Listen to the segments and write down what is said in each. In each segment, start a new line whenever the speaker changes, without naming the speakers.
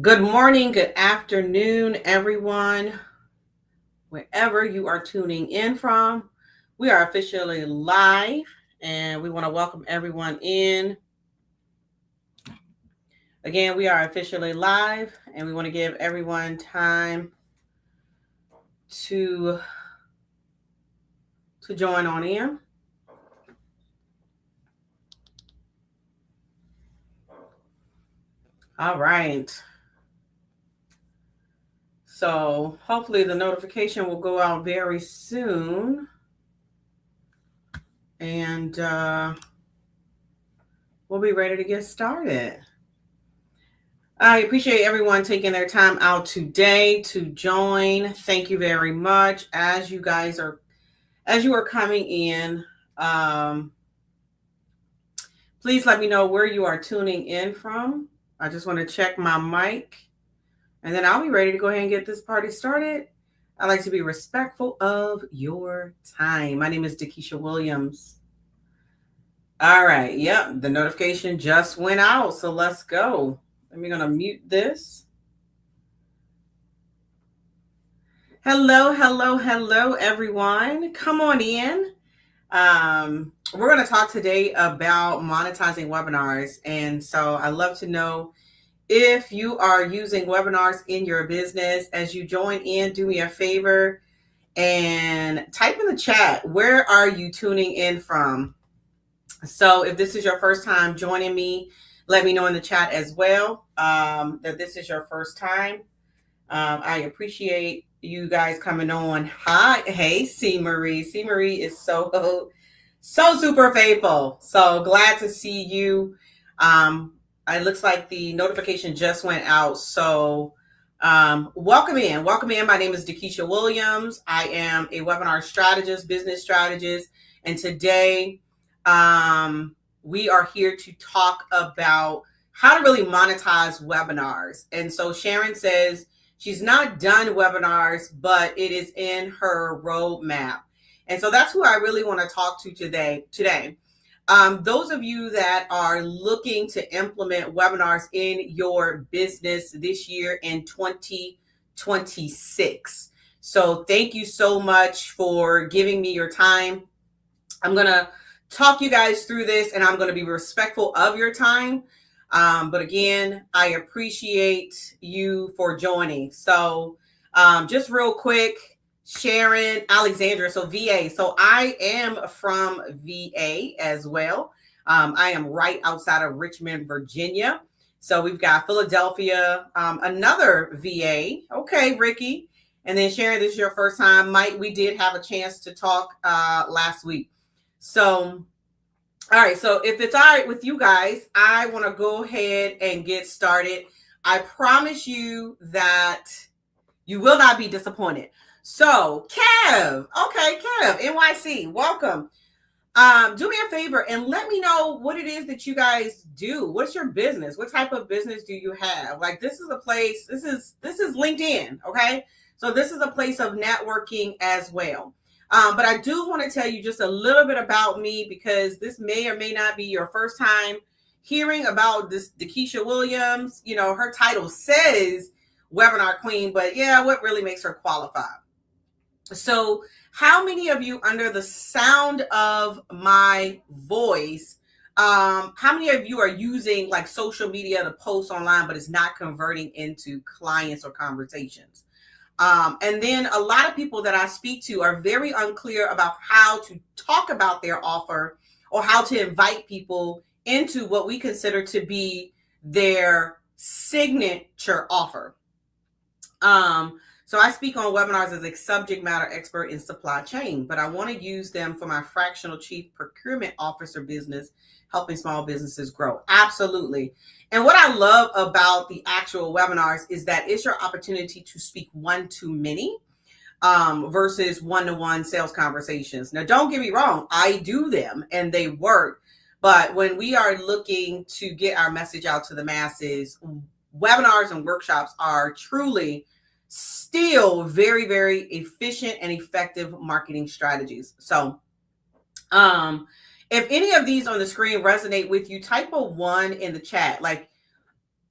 Good morning, good afternoon, everyone, wherever you are tuning in from. We are officially live and we want to welcome everyone in. Again, we are officially live and we want to give everyone time to join on in. All right. So hopefully the notification will go out very soon. And we'll be ready to get started. I appreciate everyone taking their time out today to join. Thank you very much. As you are coming in, um, please let me know where you are tuning in from. I just want to check my mic, and then I'll be ready to go ahead and get this party started. I like to be respectful of your time. My name is Dakisha Williams. All right. Yep. The notification just went out. So let's go. I'm going to mute this. Hello, everyone. Come on in. We're going to talk today about monetizing webinars. And so I'd love to know if you are using webinars in your business. As you join in, do me a favor and type in the chat, where are you tuning in from? So if this is your first time joining me, let me know in the chat as well that this is your first time. I appreciate you guys coming on. Hi, hey, C Marie. C Marie is so super faithful. So glad to see you. It looks like the notification just went out. So welcome in. My name is Dakisha Williams. I am a webinar strategist, business strategist, and today we are here to talk about how to really monetize webinars. And so Sharon says she's not done webinars, but it is in her roadmap. And so that's who I really want to talk to today. Those of you that are looking to implement webinars in your business this year in 2026. So thank you so much for giving me your time. I'm going to talk you guys through this, and I'm going to be respectful of your time. But again, I appreciate you for joining. So just real quick, Sharon Alexandra, so VA. So I am from VA as well. I am right outside of Richmond, Virginia. So we've got Philadelphia, another VA. Okay, Ricky. And then Sharon, this is your first time. Mike, we did have a chance to talk last week. So, all right. So if it's all right with you guys, I want to go ahead and get started. I promise you that you will not be disappointed. So Kev, okay, Kev, NYC, welcome. Do me a favor and let me know what it is that you guys do. What's your business? What type of business do you have? Like, this is a place, this is LinkedIn, okay? So this is a place of networking as well. But I do want to tell you just a little bit about me, because this may or may not be your first time hearing about this Dakisha Williams. You know, her title says webinar queen, but yeah, what really makes her qualified? So how many of you, under the sound of my voice, how many of you are using like social media to post online, but it's not converting into clients or conversations? And then a lot of people that I speak to are very unclear about how to talk about their offer or how to invite people into what we consider to be their signature offer. So I speak on webinars as a subject matter expert in supply chain, but I want to use them for my fractional chief procurement officer business, helping small businesses grow. Absolutely. And what I love about the actual webinars is that it's your opportunity to speak one-to-many versus one-to-one sales conversations. Now, don't get me wrong, I do them and they work. But when we are looking to get our message out to the masses, webinars and workshops are truly still very, very efficient and effective marketing strategies. So if any of these on the screen resonate with you, type a 1 in the chat. Like,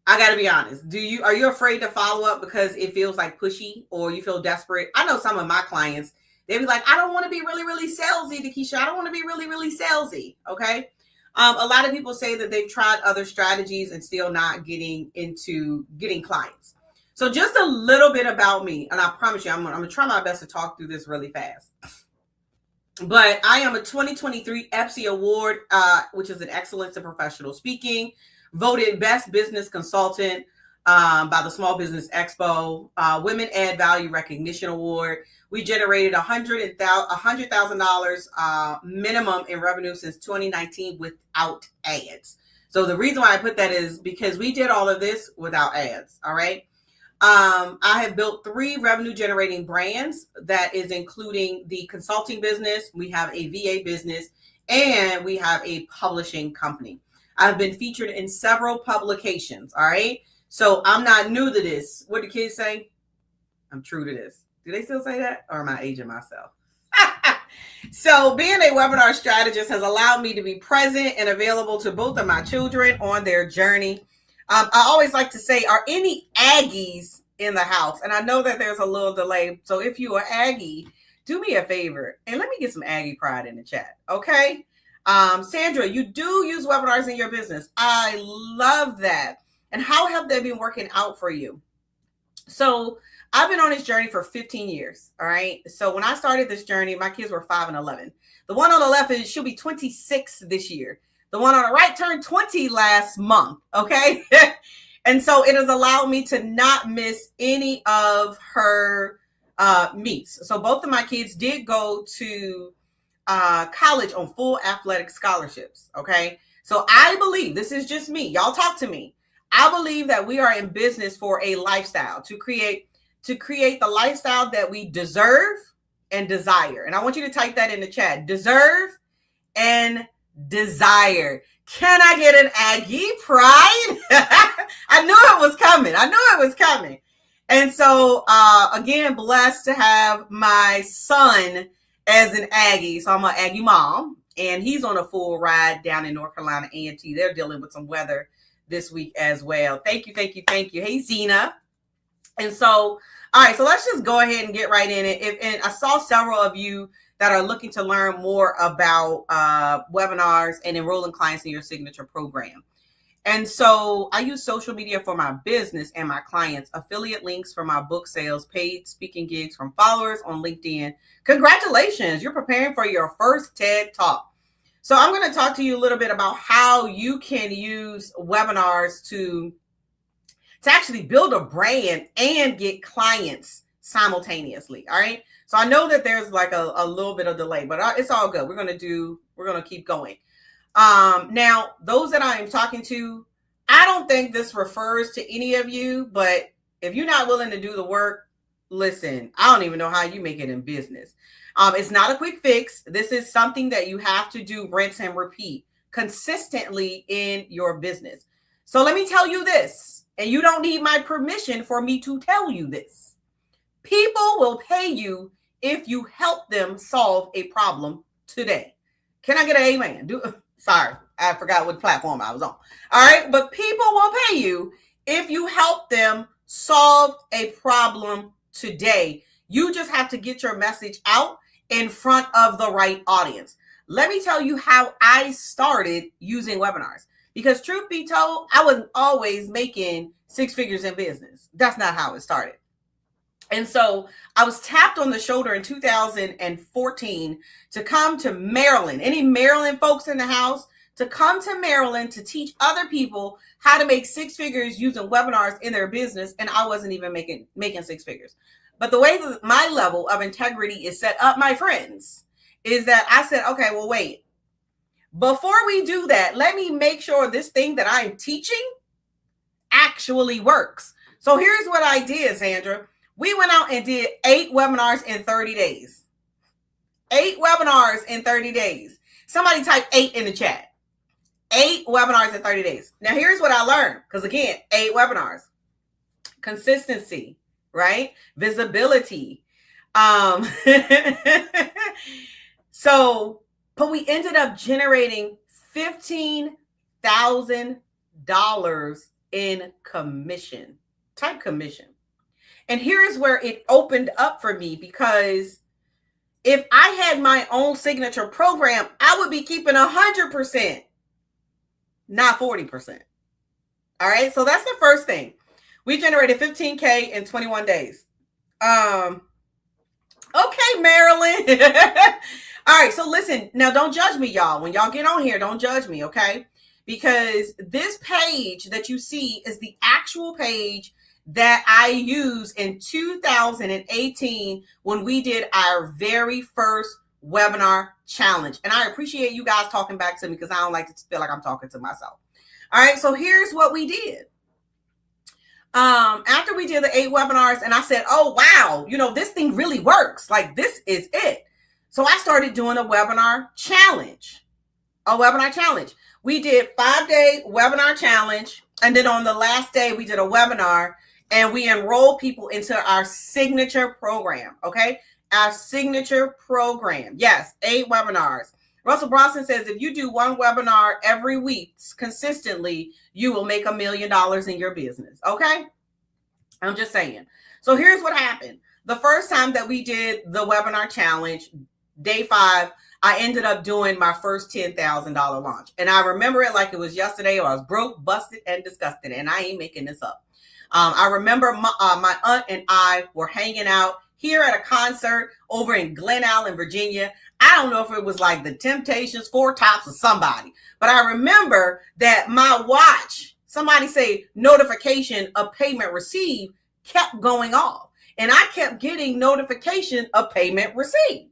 I got to be honest. Are you afraid to follow up because it feels like pushy or you feel desperate? I know some of my clients, they be like, I don't want to be really, really salesy, Keisha. I don't want to be really, really salesy. Okay. A lot of people say that they've tried other strategies and still not getting into getting clients. So just a little bit about me, and I promise you, I'm gonna try my best to talk through this really fast. But I am a 2023 EPSI Award, which is an excellence in professional speaking, voted best business consultant by the Small Business Expo, Women Add Value Recognition Award. We generated $100,000 minimum in revenue since 2019 without ads. So the reason why I put that is because we did all of this without ads. All right. I have built 3 revenue generating brands that is including the consulting business. We have a VA business and we have a publishing company. I've been featured in several publications. All right. So I'm not new to this. What do kids say? I'm true to this. Do they still say that? Or am I aging myself? So being a webinar strategist has allowed me to be present and available to both of my children on their journey. I always like to say, are any Aggies in the house? And I know that there's a little delay. So if you are Aggie, do me a favor and let me get some Aggie pride in the chat. Okay. Sandra, you do use webinars in your business. I love that. And how have they been working out for you? So I've been on this journey for 15 years. All right. So when I started this journey, my kids were 5 and 11. The one on the left she'll be 26 this year. The one on the right turned 20 last month. Okay. And so it has allowed me to not miss any of her meets. So both of my kids did go to college on full athletic scholarships. Okay. So I believe, this is just me. Y'all talk to me. I believe that we are in business for a lifestyle, to create the lifestyle that we deserve and desire. And I want you to type that in the chat. Deserve and desire. Can I get an Aggie pride? I knew it was coming. And so, again, blessed to have my son as an Aggie. So I'm an Aggie mom, and he's on a full ride down in North Carolina A&T. They're dealing with some weather this week as well. Thank you. Hey, Zena. And so, all right, so let's just go ahead and get right in it. And I saw several of you that are looking to learn more about webinars and enrolling clients in your signature program. And so I use social media for my business and my clients, affiliate links for my book sales, paid speaking gigs from followers on LinkedIn. Congratulations, you're preparing for your first TED Talk. So I'm going to talk to you a little bit about how you can use webinars to actually build a brand and get clients simultaneously. All right. So I know that there's like a little bit of delay, but it's all good. We're going to keep going. Now, those that I am talking to, I don't think this refers to any of you, but if you're not willing to do the work, listen, I don't even know how you make it in business. It's not a quick fix. This is something that you have to do, rinse and repeat consistently in your business. So let me tell you this, and you don't need my permission for me to tell you this. People will pay you if you help them solve a problem today. Can I get an amen? Sorry, I forgot what platform I was on. All right, but people will pay you if you help them solve a problem today. You just have to get your message out in front of the right audience. Let me tell you how I started using webinars. Because truth be told, I wasn't always making 6 figures in business. That's not how it started. And so I was tapped on the shoulder in 2014 to come to Maryland. Any Maryland folks in the house? To come to Maryland to teach other people how to make 6 figures using webinars in their business. And I wasn't even making 6 figures. But the way that my level of integrity is set up, my friends, is that I said, okay, well, wait. Before we do that, let me make sure this thing that I'm teaching actually works. So here's what I did, Sandra. We went out and did 8 webinars in 30 days. 8 webinars in 30 days. Somebody type 8 in the chat. 8 webinars in 30 days. Now, here's what I learned. Because again, 8 webinars. Consistency, right? Visibility. So, but we ended up generating $15,000 in commission. Type commission. And here's where it opened up for me, because if I had my own signature program, I would be keeping 100%, not 40%. All right. So that's the first thing. We generated $15K in 21 days. Okay, Marilyn. All right. So listen, now don't judge me, y'all. When y'all get on here, don't judge me. Okay. Because this page that you see is the actual page that I used in 2018 when we did our very first webinar challenge. And I appreciate you guys talking back to me, because I don't like to feel like I'm talking to myself. All right, so here's what we did. After we did the 8 webinars, and I said, oh, wow, this thing really works. Like, this is it. So I started doing a webinar challenge. We did 5-day webinar challenge. And then on the last day, we did a webinar, and we enrolled people into our signature program. Okay. Our signature program. Yes. 8 webinars. Russell Bronson says, if you do 1 webinar every week consistently, you will make $1 million in your business. Okay. I'm just saying. So here's what happened. The first time that we did the webinar challenge, day 5, I ended up doing my first $10,000 launch. And I remember it like it was yesterday. I was broke, busted, and disgusted. And I ain't making this up. I remember my aunt and I were hanging out here at a concert over in Glen Allen, Virginia. I don't know if it was like the Temptations, 4 Tops, or somebody, but I remember that my watch, somebody say notification of payment received, kept going off. And I kept getting notification of payment received.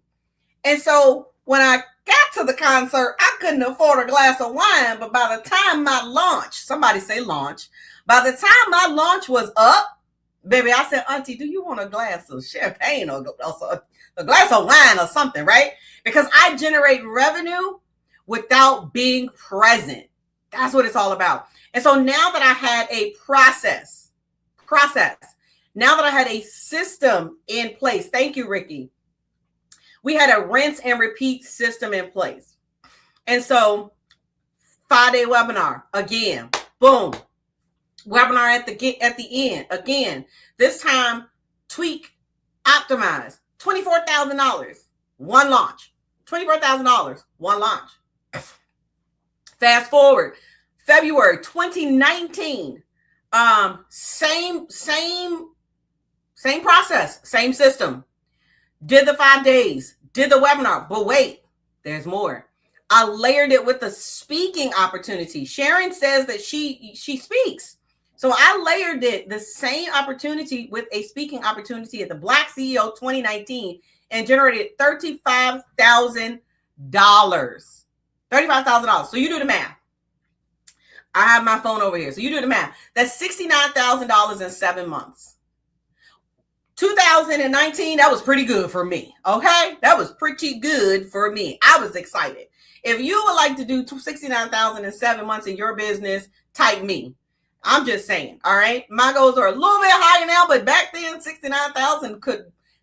And so when I got to the concert, I couldn't afford a glass of wine. But by the time my launch, somebody say launch, by the time my launch was up, baby, I said, Auntie, do you want a glass of champagne or a glass of wine or something, right? Because I generate revenue without being present. That's what it's all about. And so now that I had a process, now that I had a system in place, thank you, Ricky. We had a rinse and repeat system in place. And so 5-day webinar, again, boom. Webinar at the end, again, this time, tweak, optimize, $24,000, 1 launch, $24,000, 1 launch. Fast forward, February 2019, same process, same system. Did the 5 days, did the webinar, but wait, there's more. I layered it with a speaking opportunity. Sharon says that she speaks. So I layered it, the same opportunity, with a speaking opportunity at the Black CEO 2019, and generated $35,000. $35,000. So you do the math. I have my phone over here. So you do the math. That's $69,000 in 7 months. 2019, that was pretty good for me. Okay. That was pretty good for me. I was excited. If you would like to do $69,000 in 7 months in your business, type me. I'm just saying. All right. My goals are a little bit higher now, but back then 69,000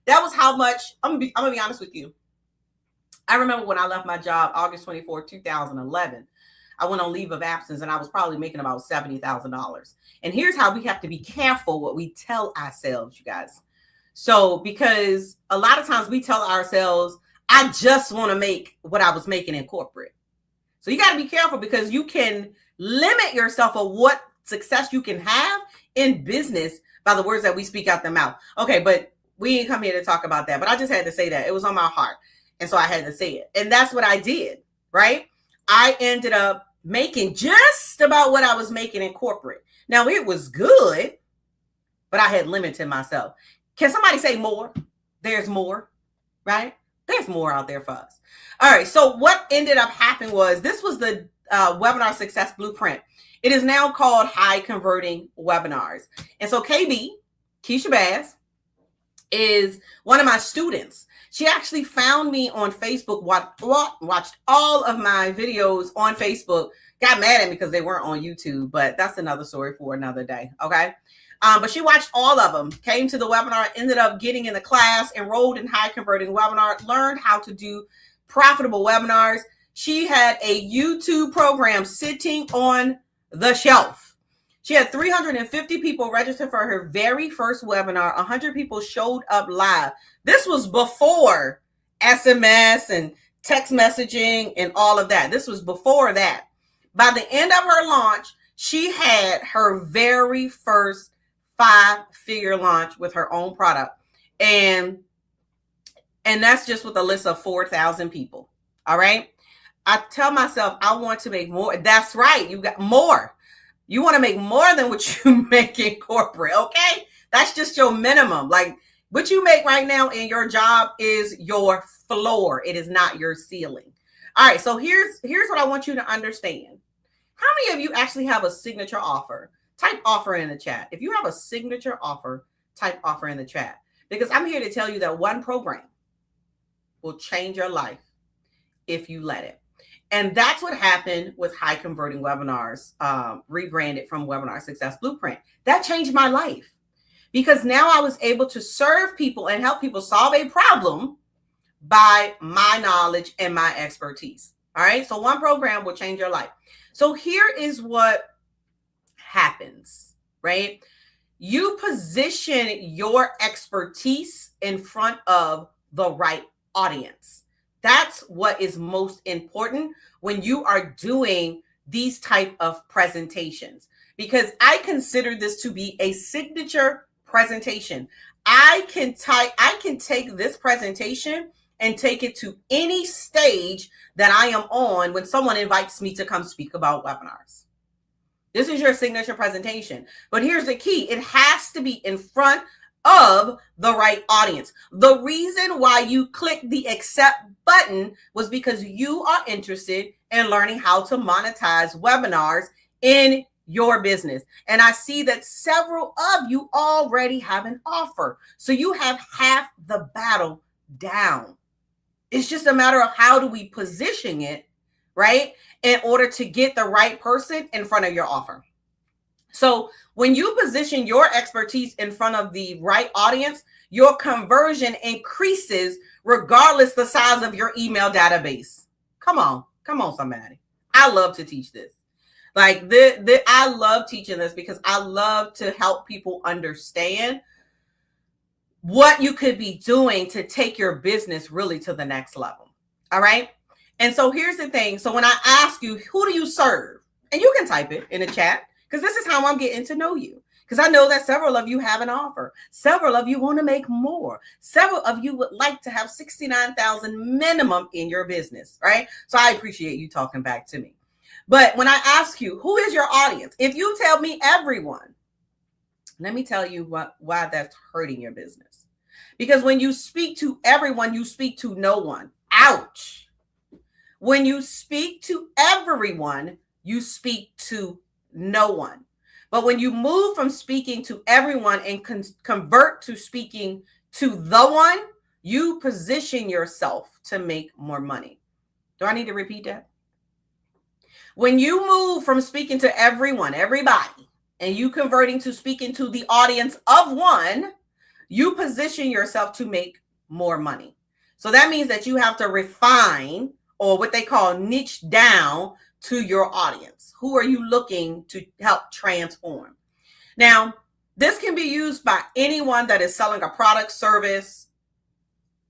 that was how much. I'm gonna be honest with you. I remember when I left my job, August 24, 2011, I went on leave of absence, and I was probably making about $70,000. And here's how we have to be careful what we tell ourselves, you guys. So, because a lot of times we tell ourselves, I just want to make what I was making in corporate. So you got to be careful, because you can limit yourself of what success you can have in business by the words that we speak out the mouth. Okay, but we ain't come here to talk about that. But I just had to say that. It was on my heart. And so I had to say it. And that's what I did, right? I ended up making just about what I was making in corporate. Now, it was good, but I had limited myself. Can somebody say more? There's more, right? There's more out there for us. All right. So what ended up happening was, this was the webinar success blueprint. It is now called High Converting Webinars. And so KB, Keisha Bass, is one of my students. She actually found me on Facebook, watched all of my videos on Facebook, got mad at me because they weren't on YouTube, but that's another story for another day. Okay. But she watched all of them, came to the webinar, ended up getting in the class, enrolled in High Converting Webinar, learned how to do profitable webinars. She had a YouTube program sitting on the shelf. She had 350 people register for her very first webinar. 100 people showed up live. This was before SMS and text messaging and all of that. This was before that. By the end of her launch, she had her very first 5-figure launch with her own product. And that's just with a list of 4,000 people. All right. I tell myself, I want to make more. That's right. You got more. You want to make more than what you make in corporate. Okay. That's just your minimum. Like what you make right now in your job is your floor. It is not your ceiling. All right. So here's what I want you to understand. How many of you actually have a signature offer? Type offer in the chat. If you have a signature offer, type offer in the chat. Because I'm here to tell you that one program will change your life if you let it. And that's what happened with high converting webinars, rebranded from Webinar Success Blueprint. That changed my life because now I was able to serve people and help people solve a problem by my knowledge and my expertise. All right. So one program will change your life. So here is what happens, right? You position your expertise in front of the right audience. That's what is most important when you are doing these type of presentations, because I consider this to be a signature presentation. I can take this presentation and take it to any stage that I am on when someone invites me to come speak about webinars. This is your signature presentation. But here's the key. It has to be in front of the right audience. The reason why you click the accept button was because you are interested in learning how to monetize webinars in your business. And I see that several of you already have an offer. So you have half the battle down. It's just a matter of how do we position it, right? In order to get the right person in front of your offer. So when you position your expertise in front of the right audience, your conversion increases regardless the size of your email database. Come on, somebody. I love to teach this. Like I love teaching this because I love to help people understand what you could be doing to take your business really to the next level. All right. And so here's the thing. So when I ask you, who do you serve? And you can type it in the chat because this is how I'm getting to know you. Because I know that several of you have an offer. Several of you want to make more. Several of you would like to have 69,000 minimum in your business, right? So I appreciate you talking back to me. But when I ask you, who is your audience? If you tell me everyone, let me tell you why that's hurting your business. Because when you speak to everyone, you speak to no one. Ouch. When you speak to everyone, you speak to no one. But when you move from speaking to everyone and convert to speaking to the one, you position yourself to make more money. Do I need to repeat that? When you move from speaking to everyone, everybody, and you converting to speaking to the audience of one, you position yourself to make more money. So that means that you have to refine, or what they call niche down, to your audience. Who are you looking to help transform? Now, this can be used by anyone that is selling a product, service,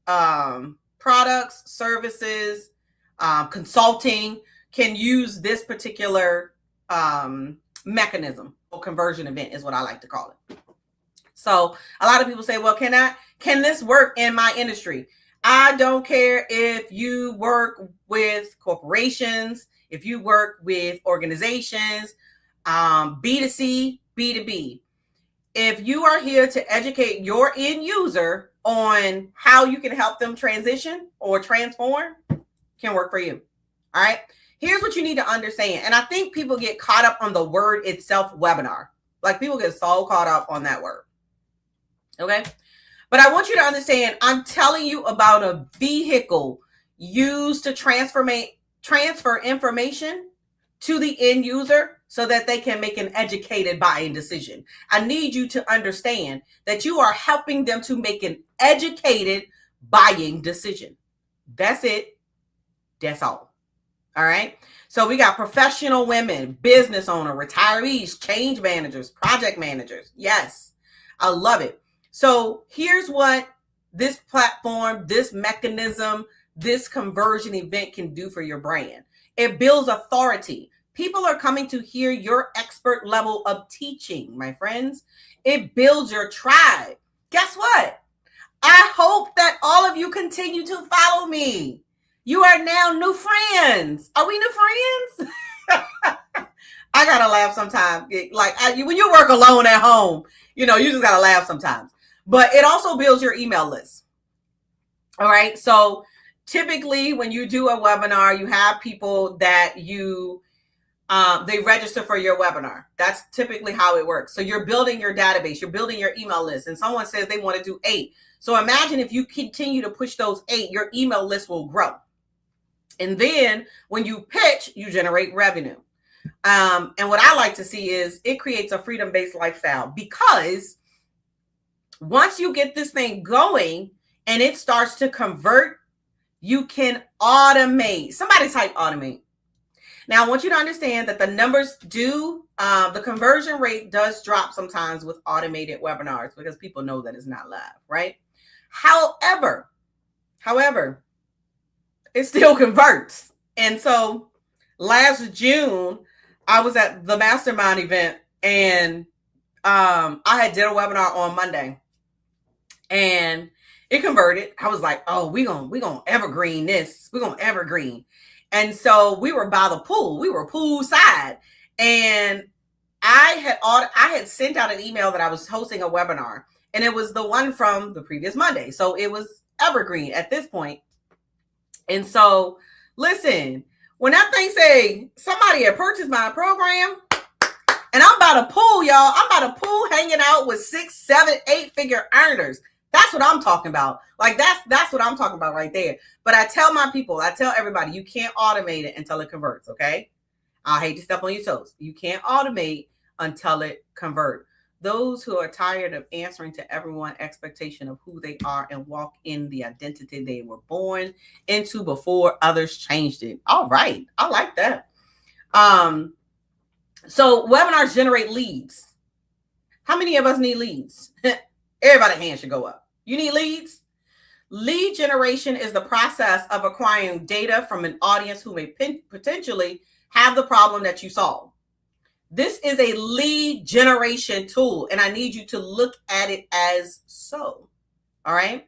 products, services, consulting can use this particular mechanism or conversion event is what I like to call it. So a lot of people say, well, can this work in my industry? I don't care if you work with corporations, if you work with organizations, B2C, B2B. If you are here to educate your end user on how you can help them transition or transform, can work for you. All right. Here's what you need to understand. And I think people get caught up on the word itself, webinar. Like people get so caught up on that word. Okay. But I want you to understand, I'm telling you about a vehicle used to transfer information to the end user so that they can make an educated buying decision. I need you to understand that you are helping them to make an educated buying decision. That's it. That's all. All right. So we got professional women, business owner, retirees, change managers, project managers. Yes, I love it. So here's what this platform, this mechanism, this conversion event can do for your brand. It builds authority. People are coming to hear your expert level of teaching, my friends. It builds your tribe. Guess what? I hope that all of you continue to follow me. You are now new friends. Are we new friends? I gotta laugh sometimes. Like when you work alone at home, you just gotta laugh sometimes. But it also builds your email list. All right. So typically, when you do a webinar, you have people that they register for your webinar. That's typically how it works. So you're building your database, you're building your email list, and someone says they want to do 8. So imagine if you continue to push those 8, your email list will grow. And then when you pitch, you generate revenue. And what I like to see is it creates a freedom-based lifestyle, because once you get this thing going and it starts to convert, you can automate. Somebody type automate. Now, I want you to understand that the numbers the conversion rate does drop sometimes with automated webinars, because people know that it's not live, right? However, it still converts. And so last June, I was at the mastermind event, and I had did a webinar on Monday, and it converted. I was like, oh, we gonna evergreen this. We're gonna evergreen. And so we were by the pool. We were poolside. And I had sent out an email that I was hosting a webinar, and it was the one from the previous Monday. So it was evergreen at this point. And so listen, when that thing say somebody had purchased my program, and I'm by the pool, y'all. I'm by the pool hanging out with 6, 7, 8-figure earners. That's what I'm talking about. Like that's what I'm talking about right there. But I tell my people, I tell everybody, you can't automate it until it converts, okay? I hate to step on your toes. You can't automate until it converts. Those who are tired of answering to everyone's expectation of who they are and walk in the identity they were born into before others changed it. All right. I like that. So webinars generate leads. How many of us need leads? Everybody's hand should go up. You need leads? Lead generation is the process of acquiring data from an audience who may potentially have the problem that you solve. This is a lead generation tool, and I need you to look at it as so. All right.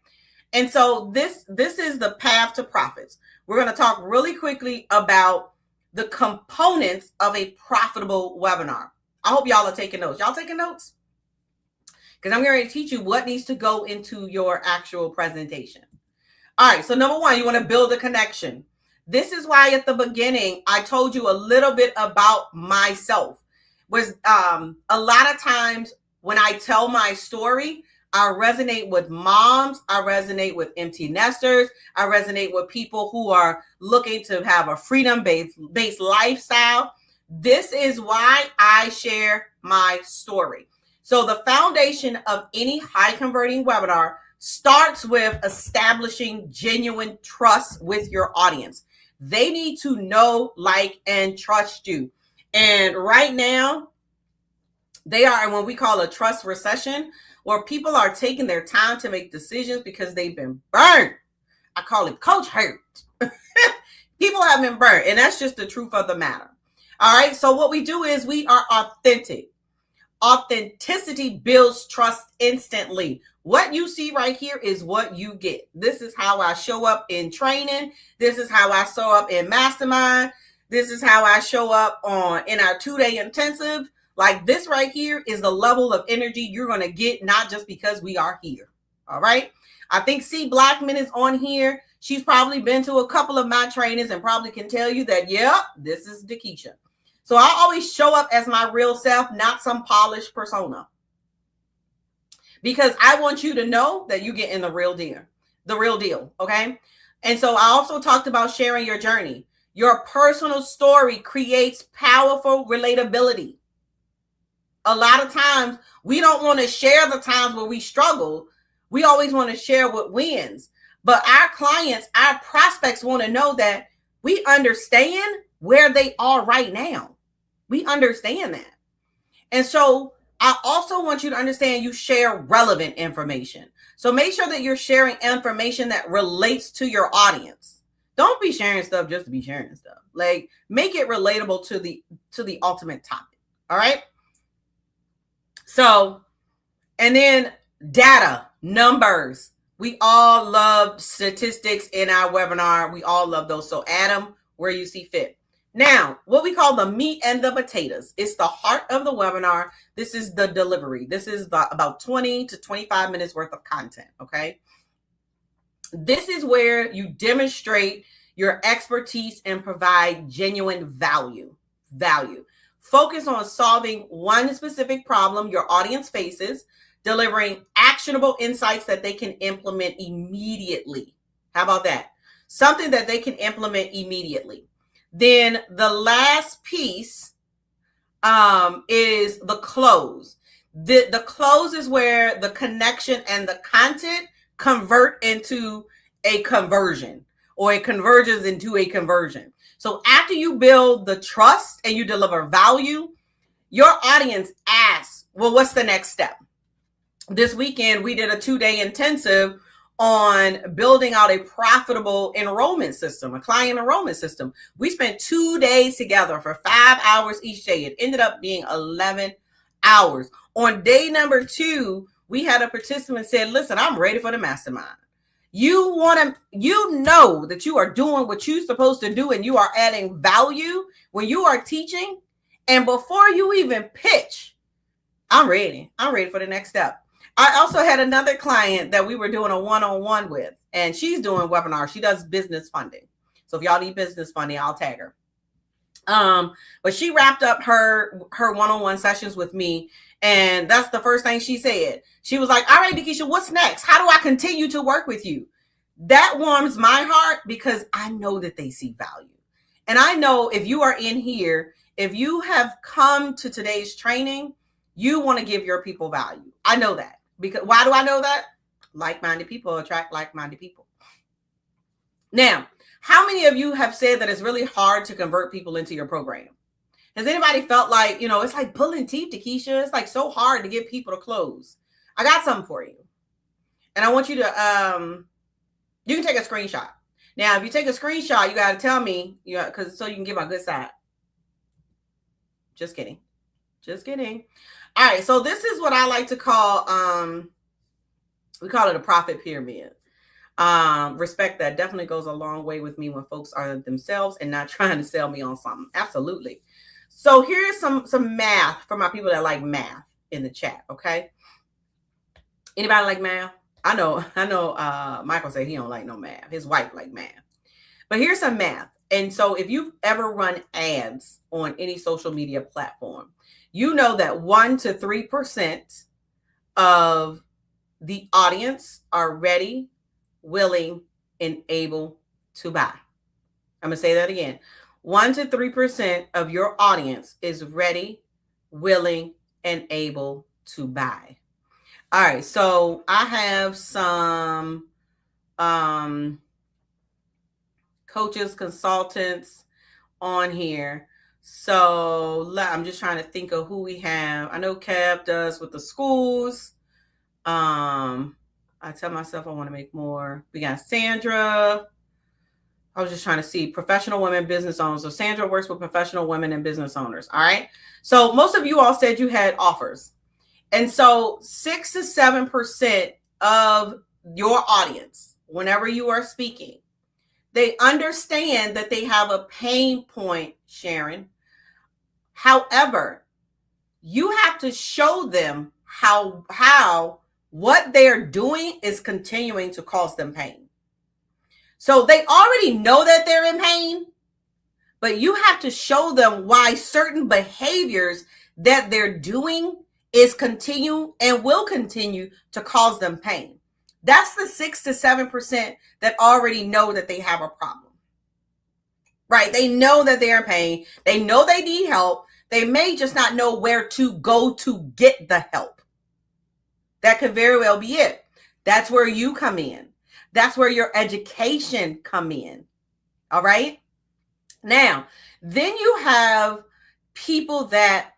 And so this is the path to profits. We're going to talk really quickly about the components of a profitable webinar. I hope y'all are taking notes. Y'all taking notes? Because I'm going to teach you what needs to go into your actual presentation. All right. So number one, you want to build a connection. This is why at the beginning, I told you a little bit about myself. Was a lot of times when I tell my story, I resonate with moms. I resonate with empty nesters. I resonate with people who are looking to have a freedom-based lifestyle. This is why I share my story. So the foundation of any high converting webinar starts with establishing genuine trust with your audience. They need to know, like, and trust you. And right now, they are in what we call a trust recession, where people are taking their time to make decisions because they've been burned. I call it coach hurt. People have been burned, and that's just the truth of the matter. All right, so what we do is we are authentic. Authenticity builds trust instantly. What you see right here is what you get. This is how I show up in training. This is how I show up in mastermind. This is how I show up in our 2-day intensive. Like this right here is the level of energy you're going to get, not just because we are here. All right. I think C. Blackman is on here. She's probably been to a couple of my trainings and probably can tell you that, yeah, this is Dakisha. So I always show up as my real self, not some polished persona. Because I want you to know that you get in the real deal. Okay. And so I also talked about sharing your journey. Your personal story creates powerful relatability. A lot of times we don't want to share the times where we struggle. We always want to share what wins. But our clients, our prospects want to know that We understand where they are right now. We understand that. And so I also want you to understand you share relevant information. So make sure that you're sharing information that relates to your audience. Don't be sharing stuff just to be sharing stuff. Like, make it relatable to the ultimate topic. All right? So, and then data, numbers. We all love statistics in our webinar. We all love those. So add them where you see fit. Now, what we call the meat and the potatoes. It's the heart of the webinar. This is the delivery. This is about 20 to 25 minutes worth of content, okay? This is where you demonstrate your expertise and provide genuine value. Focus on solving one specific problem your audience faces, delivering actionable insights that they can implement immediately. How about that? Something that they can implement immediately. Then the last piece is the close. The close is where the connection and the content convert into a conversion, or it converges into a conversion. So after you build the trust and you deliver value, your audience asks, well, what's the next step? This weekend, we did a 2-day intensive on building out a profitable enrollment system, a client enrollment system. We spent 2 days together for 5 hours each day. It ended up being 11 hours. On day number 2, we had a participant said, listen, I'm ready for the mastermind. You know that you are doing what you're supposed to do and you are adding value when you are teaching. And before you even pitch, I'm ready. I'm ready for the next step. I also had another client that we were doing a one-on-one with, and she's doing webinars. She does business funding. So if y'all need business funding, I'll tag her. But she wrapped up her one-on-one sessions with me, and that's the first thing she said. She was like, all right, Nikisha, what's next? How do I continue to work with you? That warms my heart because I know that they see value. And I know if you are in here, if you have come to today's training, you want to give your people value. I know that. Because why do I know that? Like-minded people attract like-minded people. Now, how many of you have said that it's really hard to convert people into your program? Has anybody felt like, it's like pulling teeth, Keisha? It's like so hard to get people to close. I got something for you. And I want you to, you can take a screenshot. Now, if you take a screenshot, you got to tell me, so you can get my good side. Just kidding. All right, so this is what I like to call, we call it a profit pyramid. Respect that definitely goes a long way with me when folks are themselves and not trying to sell me on something. Absolutely. So here's some math for my people that like math in the chat, okay? Anybody like math? I know, Michael said he don't like no math. His wife like math. But here's some math. And so if you've ever run ads on any social media platform, you know that 1 to 3% of the audience are ready, willing, and able to buy. I'm going to say that again. 1 to 3% of your audience is ready, willing, and able to buy. All right, so I have some coaches, consultants on here. So I'm just trying to think of who we have. I know Kev does with the schools. I tell myself I want to make more. We got Sandra. I was just trying to see professional women business owners. So Sandra works with professional women and business owners. All right. So most of you all said you had offers. And so 6 to 7% of your audience, whenever you are speaking, they understand that they have a pain point, Sharon. However, you have to show them how what they're doing is continuing to cause them pain. So they already know that they're in pain, but you have to show them why certain behaviors that they're doing is continue and will continue to cause them pain. That's the 6 to 7% that already know that they have a problem, right? They know that they're in pain. They know they need help. They may just not know where to go to get the help. That could very well be it. That's where you come in. That's where your education come in. All right. Now, then you have people that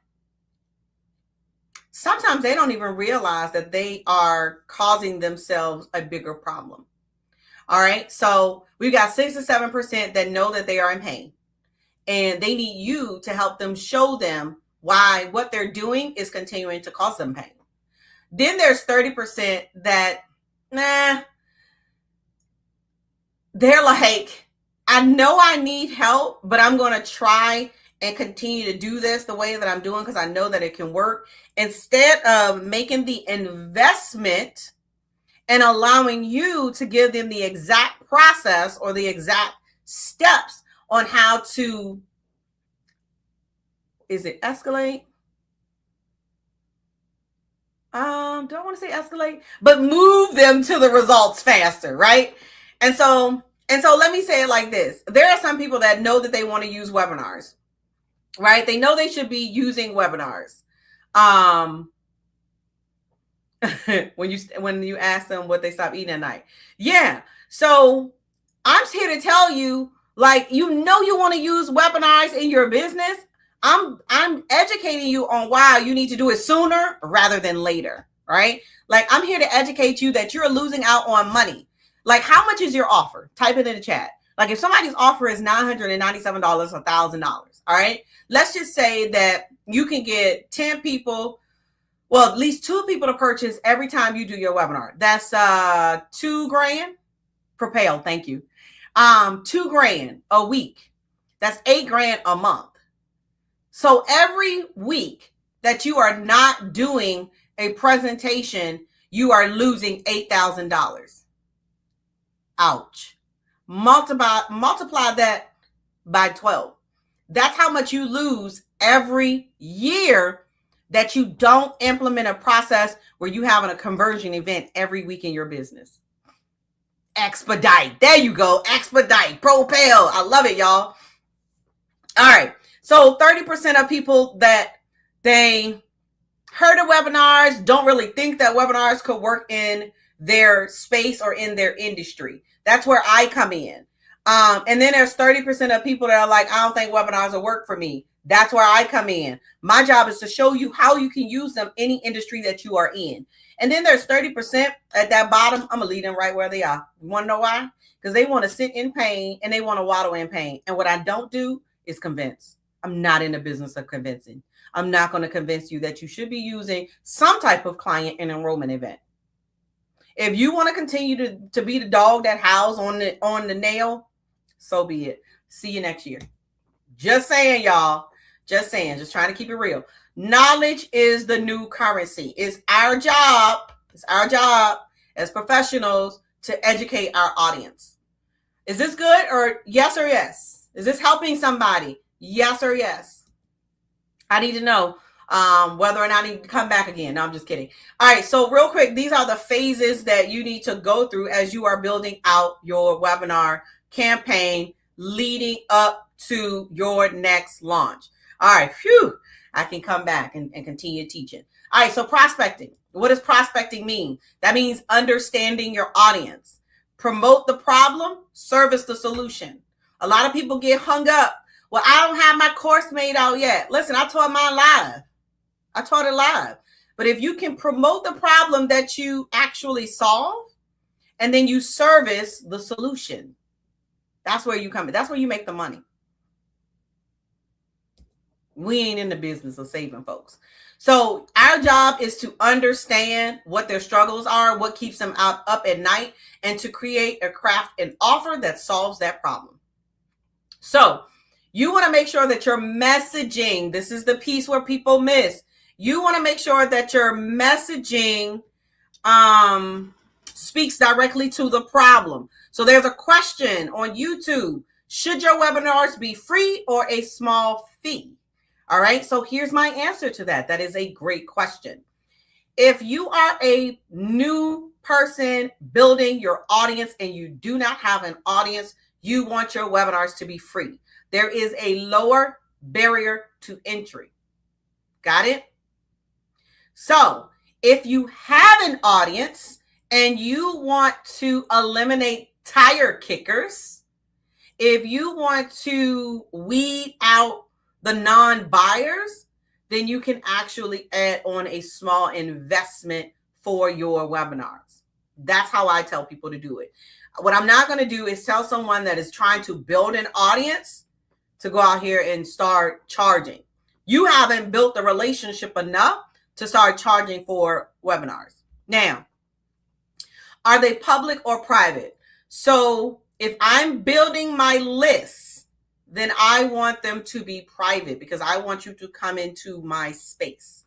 sometimes they don't even realize that they are causing themselves a bigger problem. All right. So we've got 6 to 7% that know that they are in pain, and they need you to help them show them why what they're doing is continuing to cause them pain. Then there's 30% that, they're like, I know I need help, but I'm going to try and continue to do this the way that I'm doing because I know that it can work, instead of making the investment and allowing you to give them the exact process or the exact steps on how to, is it escalate? Don't want to say escalate, but move them to the results faster, right? And so let me say it like this. There are some people that know that they want to use webinars, right? They know they should be using webinars. When you ask them what they stop eating at night. Yeah. So I'm here to tell you, like, you want to use webinars in your business. I'm educating you on why you need to do it sooner rather than later, right? Like, I'm here to educate you that you're losing out on money. Like, how much is your offer? Type it in the chat. Like, if somebody's offer is $997, $1,000, all right? Let's just say that you can get 10 people, well, at least 2 people to purchase every time you do your webinar. That's $2,000. Propel, thank you. $2,000 a week. That's $8,000 a month. So every week that you are not doing a presentation, you are losing $8,000. Ouch. Multiply that by 12. That's how much you lose every year that you don't implement a process where you having a conversion event every week in your business. Expedite. There you go. Expedite. Propel. I love it, y'all. All right. So 30% of people that they heard of webinars don't really think that webinars could work in their space or in their industry. That's where I come in. And then there's 30% of people that are like, I don't think webinars will work for me. That's where I come in. My job is to show you how you can use them any industry that you are in. And then there's 30% at that bottom. I'm going to leave them right where they are. You want to know why? Because they want to sit in pain and they want to waddle in pain. And what I don't do is convince. I'm not in the business of convincing. I'm not going to convince you that you should be using some type of client and enrollment event. If you want to continue to be the dog that howls on the nail, so be it. See you next year. Just saying, y'all. Just saying. Just trying to keep it real. Knowledge is the new currency. It's our job. It's our job as professionals to educate our audience. Is this good or yes or yes? Is this helping somebody? Yes or yes? I need to know whether or not I need to come back again. No, I'm just kidding. All right. So real quick, these are the phases that you need to go through as you are building out your webinar campaign leading up to your next launch. All right. Phew. I can come back and continue teaching. All right. So prospecting. What does prospecting mean? That means understanding your audience. Promote the problem, service the solution. A lot of people get hung up. Well, I don't have my course made out yet. Listen, I taught mine live. I taught it live. But if you can promote the problem that you actually solve, and then you service the solution, that's where you come in. That's where you make the money. We ain't in the business of saving folks. So our job is to understand what their struggles are, what keeps them up at night, and to create a craft and offer that solves that problem. So you want to make sure that your messaging, this is the piece where people miss. You want to make sure that your messaging speaks directly to the problem. So there's a question on YouTube. Should your webinars be free or a small fee? All right. So here's my answer to that. That is a great question. If you are a new person building your audience and you do not have an audience, you want your webinars to be free. There is a lower barrier to entry. Got it? So if you have an audience and you want to eliminate tire kickers If you want to weed out the non-buyers, then you can actually add on a small investment for your webinars. That's how I tell people to do it. What I'm not going to do is tell someone that is trying to build an audience to go out here and start charging. You haven't built the relationship enough to start charging for webinars. Now, are they public or private? So if I'm building my list, then I want them to be private because I want you to come into my space.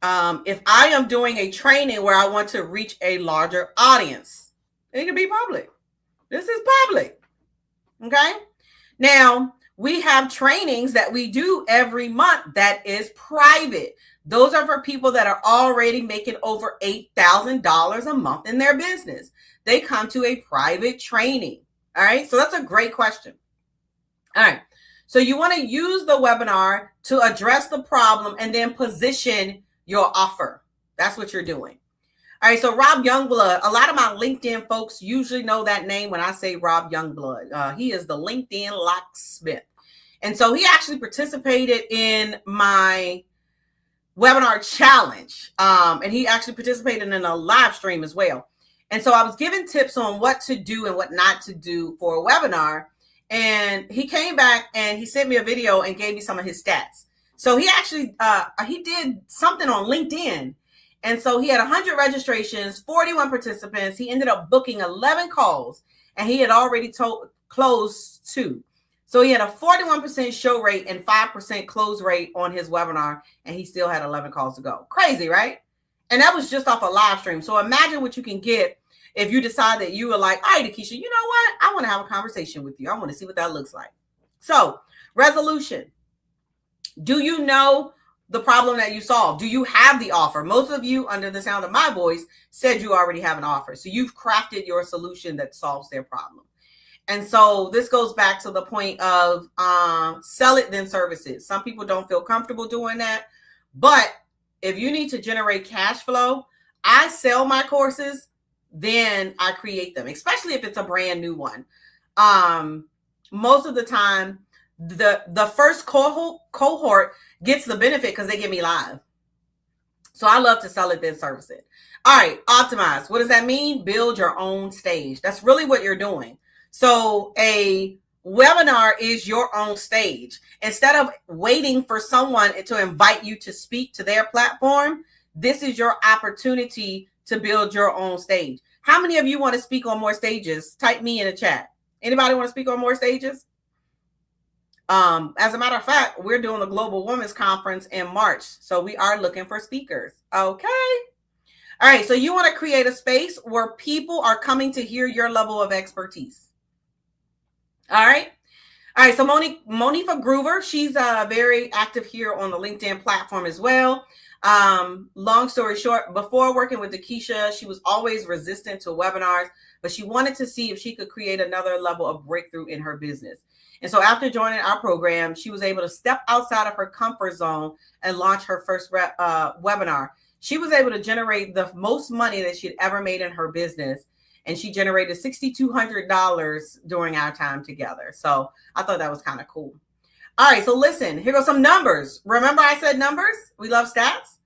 If I am doing a training where I want to reach a larger audience, it can be public. This is public. Okay. Now, we have trainings that we do every month that is private. Those are for people that are already making over $8,000 a month in their business. They come to a private training. All right. So that's a great question. All right. So you want to use the webinar to address the problem and then position your offer. That's what you're doing. All right, so Rob Youngblood, a lot of my LinkedIn folks usually know that name when I say Rob Youngblood. He is the LinkedIn locksmith. And so he actually participated in my webinar challenge. And he actually participated in a live stream as well. And so I was giving tips on what to do and what not to do for a webinar. And he came back and he sent me a video and gave me some of his stats. So he actually, he did something on LinkedIn. And so he had 100 registrations, 41 participants. He ended up booking 11 calls and he had already closed 2. So he had a 41% show rate and 5% close rate on his webinar. And he still had 11 calls to go. Crazy, right? And that was just off a live stream. So imagine what you can get if you decide that you are like, all right, Akeisha, you know what? I want to have a conversation with you. I want to see what that looks like. So resolution. Do you know the problem that you solve? Do you have the offer? Most of you, under the sound of my voice, said you already have an offer. So you've crafted your solution that solves their problem. And so this goes back to the point of sell it, then service it. Some people don't feel comfortable doing that. But if you need to generate cash flow, I sell my courses, then I create them, especially if it's a brand new one. Most of the time, the first cohort gets the benefit because they get me live. So I love to sell it, then service it. All right, optimize. What does that mean? Build your own stage. That's really what you're doing. So a webinar is your own stage. Instead of waiting for someone to invite you to speak to their platform, this is your opportunity to build your own stage. How many of you want to speak on more stages? Type me in the chat. Anybody want to speak on more stages? As a matter of fact, we're doing the Global Women's Conference in March. So we are looking for speakers. Okay. All right. So you want to create a space where people are coming to hear your level of expertise. All right. All right. So Monifa Groover, she's very active here on the LinkedIn platform as well. Long story short, before working with Akeisha, she was always resistant to webinars, but she wanted to see if she could create another level of breakthrough in her business. And so after joining our program, she was able to step outside of her comfort zone and launch her first webinar. She was able to generate the most money that she'd ever made in her business. And she generated $6,200 during our time together. So I thought that was kind of cool. All right, so listen, here go some numbers. Remember I said numbers? We love stats.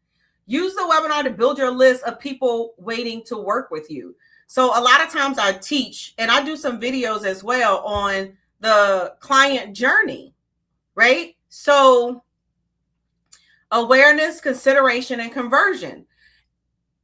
Use the webinar to build your list of people waiting to work with you. So a lot of times I teach, and I do some videos as well on the client journey, right? So awareness, consideration, and conversion.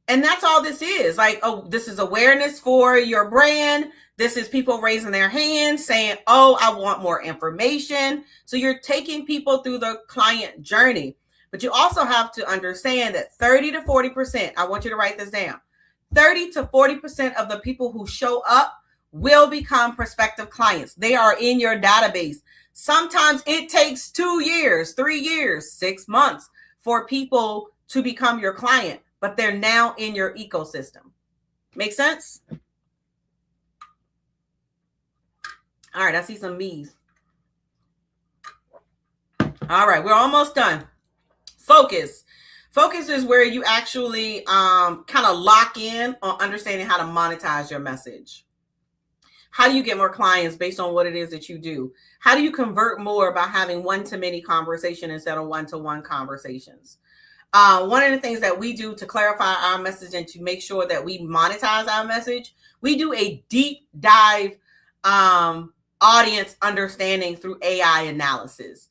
And that's all this is. Like, oh, this is awareness for your brand. This is people raising their hands saying, oh, I want more information. So you're taking people through the client journey. But you also have to understand that 30 to 40%, I want you to write this down, 30 to 40% of the people who show up will become prospective clients. They are in your database. Sometimes it takes 2 years, 3 years, 6 months for people to become your client, but they're now in your ecosystem. Make sense? All right, I see some me's. All right, we're almost done. Focus. Focus is where you actually kind of lock in on understanding how to monetize your message. How do you get more clients based on what it is that you do? How do you convert more by having one-to-many conversation instead of one-to-one conversations? One of the things that we do to clarify our message and to make sure that we monetize our message, we do a deep dive audience understanding through AI analysis.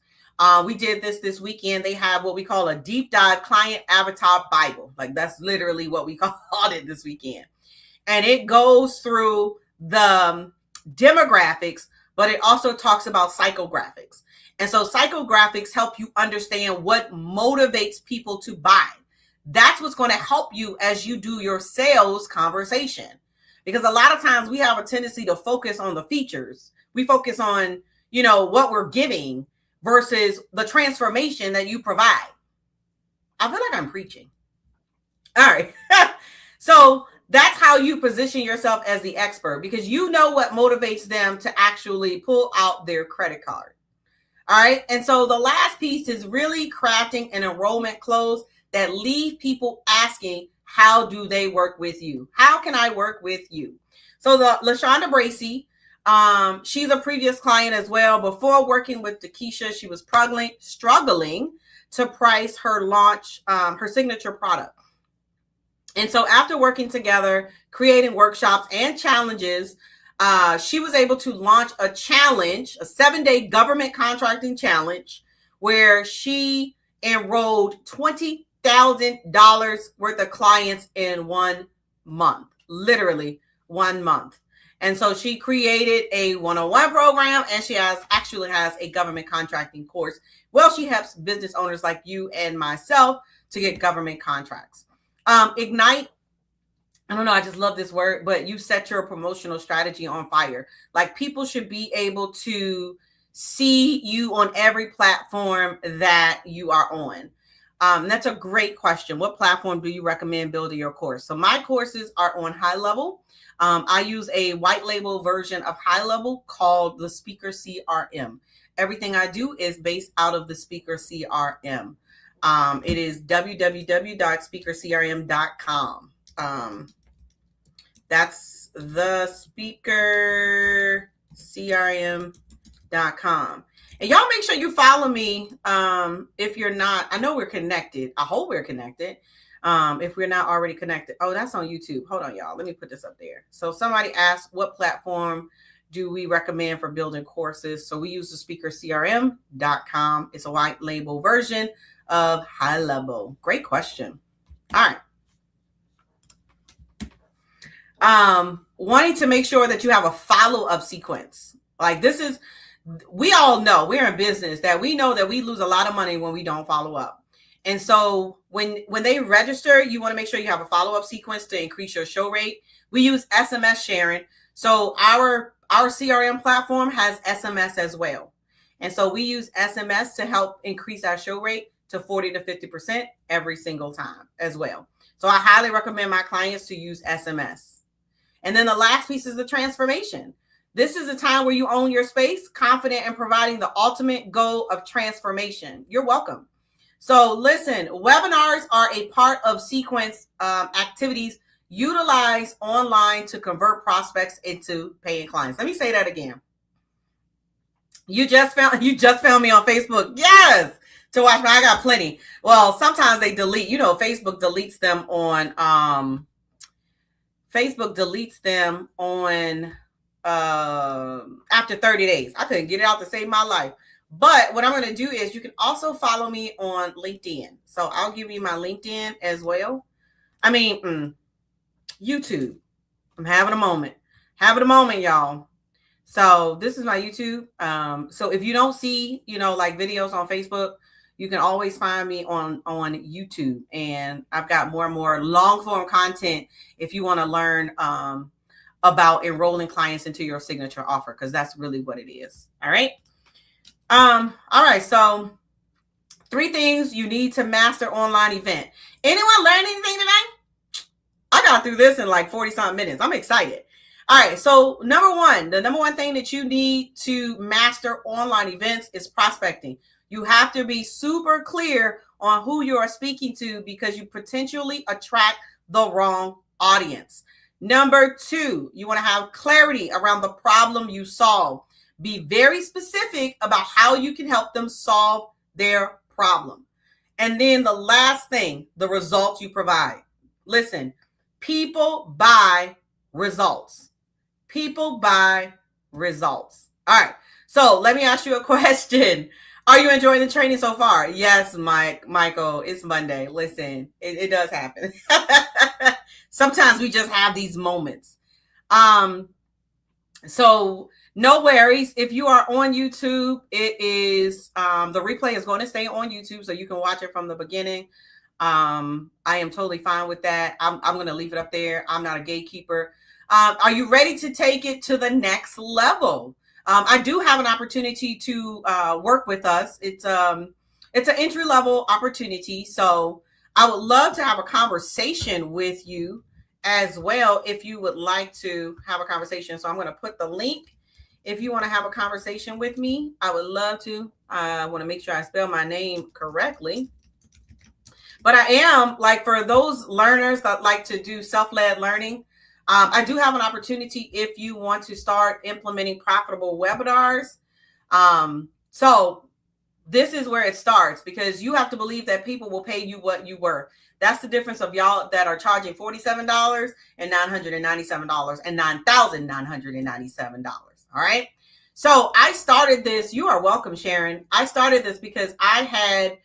We did this weekend. They have what we call a deep dive client avatar Bible. Like that's literally what we called it this weekend. And it goes through the demographics, but it also talks about psychographics. And so psychographics help you understand what motivates people to buy. That's what's going to help you as you do your sales conversation. Because a lot of times we have a tendency to focus on the features. We focus on, what we're giving versus the transformation that you provide. I feel like I'm preaching. All right. So that's how you position yourself as the expert, because you know what motivates them to actually pull out their credit card. All right. And so the last piece is really crafting an enrollment close that leave people asking, how do they work with you? How can I work with you? So the LaShonda Bracy, she's a previous client as well. Before working with Takesha, she was struggling to price her launch, her signature product. And so after working together, creating workshops and challenges, she was able to launch a challenge, a 7-day government contracting challenge, where she enrolled $20,000 worth of clients in 1 month, literally 1 month. And so she created a 101 program, and she actually has a government contracting course. Well, she helps business owners like you and myself to get government contracts. Ignite. I don't know. I just love this word, but you set your promotional strategy on fire. Like, people should be able to see you on every platform that you are on. That's a great question. What platform do you recommend building your course? So my courses are on High Level. I use a white label version of High Level called the Speaker CRM. Everything I do is based out of the Speaker CRM. It is www.speakercrm.com. That's the speakercrm.com. And y'all make sure you follow me. If you're not, I know we're connected. I hope we're connected. If we're not already connected. Oh, that's on YouTube. Hold on, y'all. Let me put this up there. So somebody asked, what platform do we recommend for building courses? So we use the speakercrm.com. It's a white label version of High Level. Great question. All right. Wanting to make sure that you have a follow-up sequence. Like, we all know, we're in business, that we know that we lose a lot of money when we don't follow up. And so when they register, you want to make sure you have a follow-up sequence to increase your show rate. We use SMS sharing. So our CRM platform has SMS as well. And so we use SMS to help increase our show rate to 40 to 50% every single time as well. So I highly recommend my clients to use SMS. And then the last piece is the transformation. This is a time where you own your space, confident in providing the ultimate goal of transformation. You're welcome. So listen, webinars are a part of sequence activities utilized online to convert prospects into paying clients. Let me say that again. You just found me on Facebook. Yes. To watch me. I got plenty. Well, sometimes they delete, Facebook deletes them on after 30 days. I couldn't get it out to save my life. But what I'm going to do is you can also follow me on LinkedIn. So I'll give you my LinkedIn as well. YouTube. I'm having a moment. Y'all. So this is my YouTube. So if you don't see, like videos on Facebook, you can always find me on YouTube. And I've got more and more long form content if you want to learn about enrolling clients into your signature offer, because that's really what it is. All right. All right. So 3 things you need to master online event. Anyone learn anything today? I got through this in like 40-something minutes. I'm excited. All right. So the number one thing that you need to master online events is prospecting. You have to be super clear on who you are speaking to, because you potentially attract the wrong audience. Number 2, you want to have clarity around the problem you solve. Be very specific about how you can help them solve their problem. And then the last thing, the results you provide. Listen, people buy results. People buy results. All right. So let me ask you a question. Are you enjoying the training so far? Yes, Michael, it's Monday. Listen, it does happen. Sometimes we just have these moments. So no worries. If you are on YouTube, it is the replay is going to stay on YouTube, so you can watch it from the beginning. I am totally fine with that. I'm going to leave it up there. I'm not a gatekeeper. Are you ready to take it to the next level? I do have an opportunity to work with us. It's an entry level opportunity, so I would love to have a conversation with you as well if you would like to have a conversation. So I'm going to put the link. If you want to have a conversation with me, I would love to. I want to make sure I spell my name correctly. But I am, like, for those learners that like to do self-led learning, I do have an opportunity if you want to start implementing profitable webinars. So this is where it starts, because you have to believe that people will pay you what you were. That's the difference of y'all that are charging $47 and $997 and $9,997. All right. So I started this. You are welcome, Sharon. I started this because I had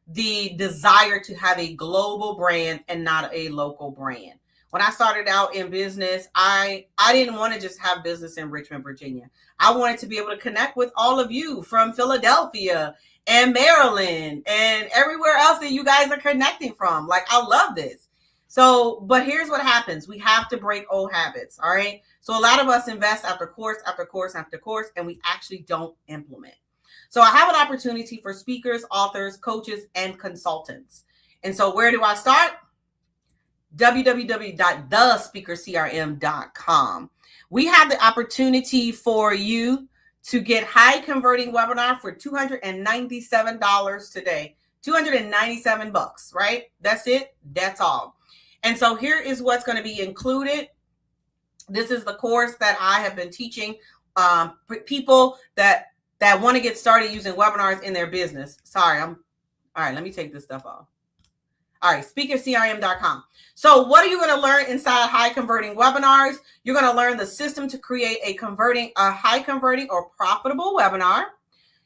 the desire to have a global brand and not a local brand. When I started out in business, I didn't want to just have business in Richmond, Virginia. I wanted to be able to connect with all of you from Philadelphia and Maryland and everywhere else that you guys are connecting from. Like, I love this. So, but here's what happens. We have to break old habits. All right. So a lot of us invest after course, after course, after course, and we actually don't implement. So I have an opportunity for speakers, authors, coaches, and consultants. And so where do I start? www.thespeakercrm.com. We have the opportunity for you to get high converting webinar for $297 today. $297, right? That's it. That's all. And so here is what's going to be included. This is the course that I have been teaching people that want to get started using webinars in their business. Sorry, all right, let me take this stuff off. All right, speakercrm.com. So what are you going to learn inside high converting webinars? You're going to learn the system to create a high converting or profitable webinar.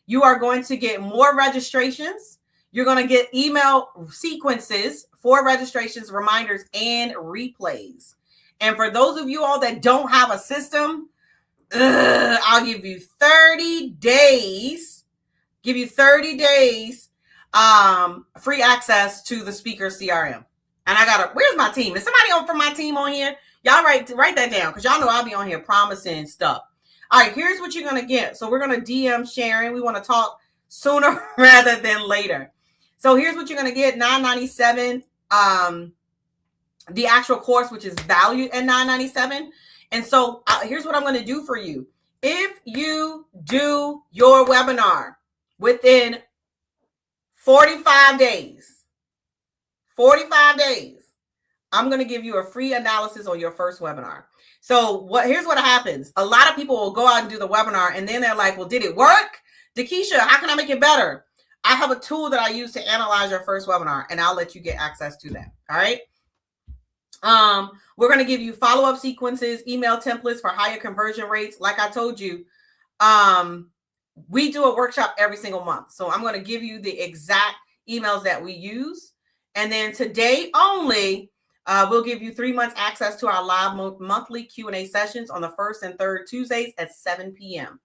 You are going to get more registrations. You're going to get email sequences for registrations, reminders, and replays. And for those of you all that don't have a system, I'll give you 30 days. Free access to the Speaker CRM. And where's my team? Is somebody from my team on here? Y'all write that down, because y'all know I'll be on here promising stuff. All right, here's what you're going to get. So we're going to DM Sharon. We want to talk sooner rather than later. So here's what you're going to get. $997. The actual course, which is valued at $997. And so here's what I'm going to do for you. If you do your webinar within 45 days, I'm going to give you a free analysis on your first webinar. So here's what happens. A lot of people will go out and do the webinar, and then they're like, well, did it work? Dakisha, how can I make it better? I have a tool that I use to analyze your first webinar, and I'll let you get access to that. All right. We're going to give you follow-up sequences, email templates for higher conversion rates. Like I told you, we do a workshop every single month. So I'm going to give you the exact emails that we use. And then today only, we'll give you 3 months access to our live monthly Q&A sessions on the first and third Tuesdays at 7 p.m.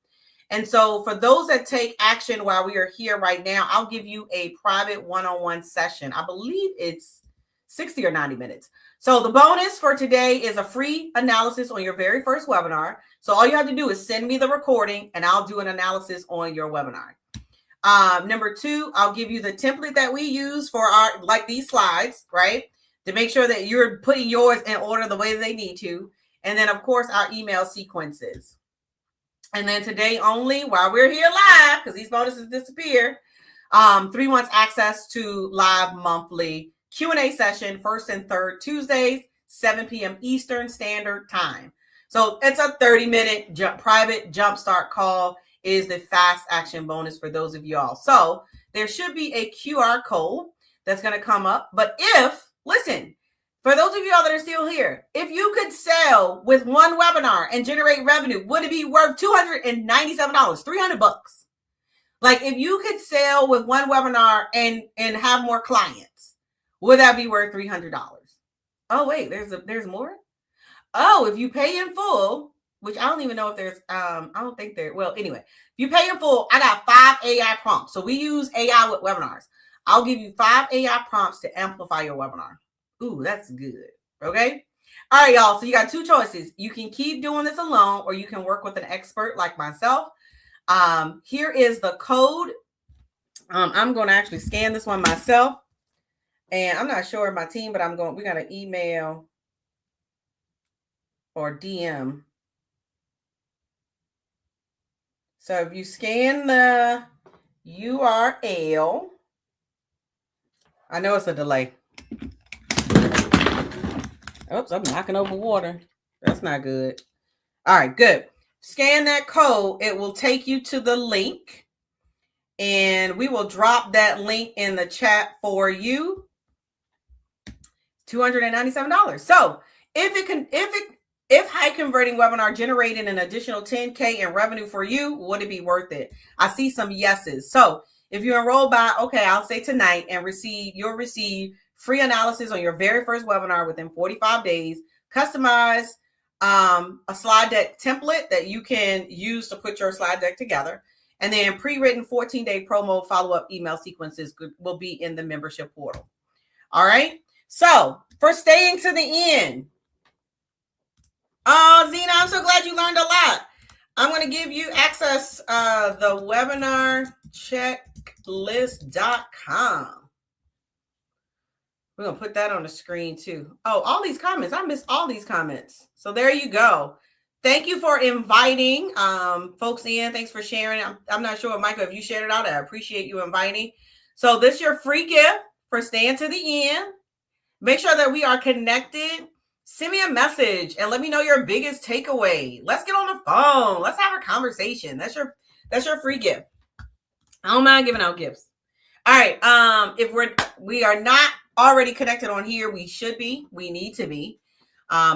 And so for those that take action while we are here right now, I'll give you a private one-on-one session. I believe it's 60 or 90 minutes. So the bonus for today is a free analysis on your very first webinar. So all you have to do is send me the recording and I'll do an analysis on your webinar. Number 2, I'll give you the template that we use for these slides, right? To make sure that you're putting yours in order the way they need to. And then of course, our email sequences. And then today only, while we're here live, because these bonuses disappear, 3 months access to live monthly Q&A session, first and third Tuesdays, 7 p.m. Eastern Standard Time. So it's a 30-minute private jumpstart call. Is the fast action bonus for those of y'all. So there should be a QR code that's going to come up. But listen, for those of y'all that are still here, if you could sell with one webinar and generate revenue, would it be worth $297, $300? Like if you could sell with one webinar and have more clients, would that be worth $300? Oh, wait, there's more. Oh, if you pay in full, which I don't even know if there's, I don't think there, well, anyway, if you pay in full, I got 5 AI prompts. So we use AI with webinars. I'll give you 5 AI prompts to amplify your webinar. Ooh, that's good. Okay. All right, y'all. So you got 2 choices. You can keep doing this alone, or you can work with an expert like myself. Here is the code. I'm going to actually scan this one myself, and I'm not sure of my team, but we got an email or DM. So if you scan the URL, I know it's a delay. Oops, I'm knocking over water. That's not good. All right, good. Scan that code. It will take you to the link, and we will drop that link in the for you. $297. So if high converting webinar generated an additional 10K in revenue for you, would it be worth it? I see some yeses. So if you enroll by, I'll say tonight, and you'll receive free analysis on your very first webinar within 45 days, customize a slide deck template that you can use to put your slide deck together. And then pre-written 14-day promo follow-up email sequences will be in the membership portal. All right. So for staying to the end, oh, Zena, I'm so glad you learned a lot. I'm going to give you access the webinarchecklist.com. We're going to put that on the screen too. Oh, all these comments. I missed all these comments. So there you go. Thank you for inviting folks in. Thanks for sharing. I'm not sure, Michael, if you shared it out. I appreciate you inviting. So this is your free gift for staying to the end. Make sure that we are connected. Send me a message and let me know your biggest takeaway. Let's get on the phone. Let's have a conversation. That's your free gift. I don't mind giving out gifts. All right. If we are not already connected on here, we should be. We need to be.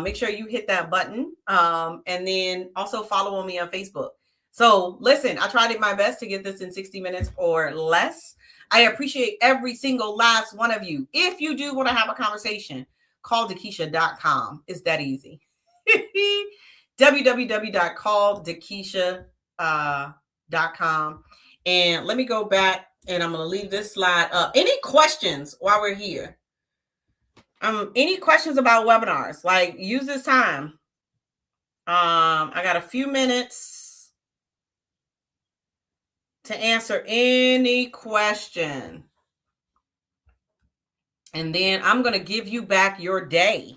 Make sure you hit that button. And then also follow me on Facebook. So listen, I tried my best to get this in 60 minutes or less. I appreciate every single last one of you. If you do want to have a conversation, call Dakisha.com. It's that easy. www.calldakisha.com. And let me go back, and I'm going to leave this slide up. Any questions while we're here? Any questions about webinars? Like, use this time. I got a few minutes to answer any question. And then I'm going to give you back your day.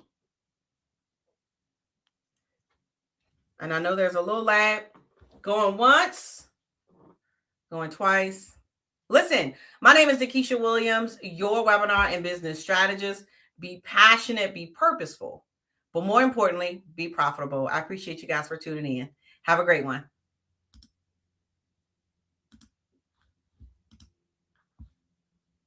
And I know there's a little lag. Going once, going twice. Listen, my name is Dakisha Williams, your webinar and business strategist. Be passionate, be purposeful, but more importantly, be profitable. I appreciate you guys for tuning in. Have a great one.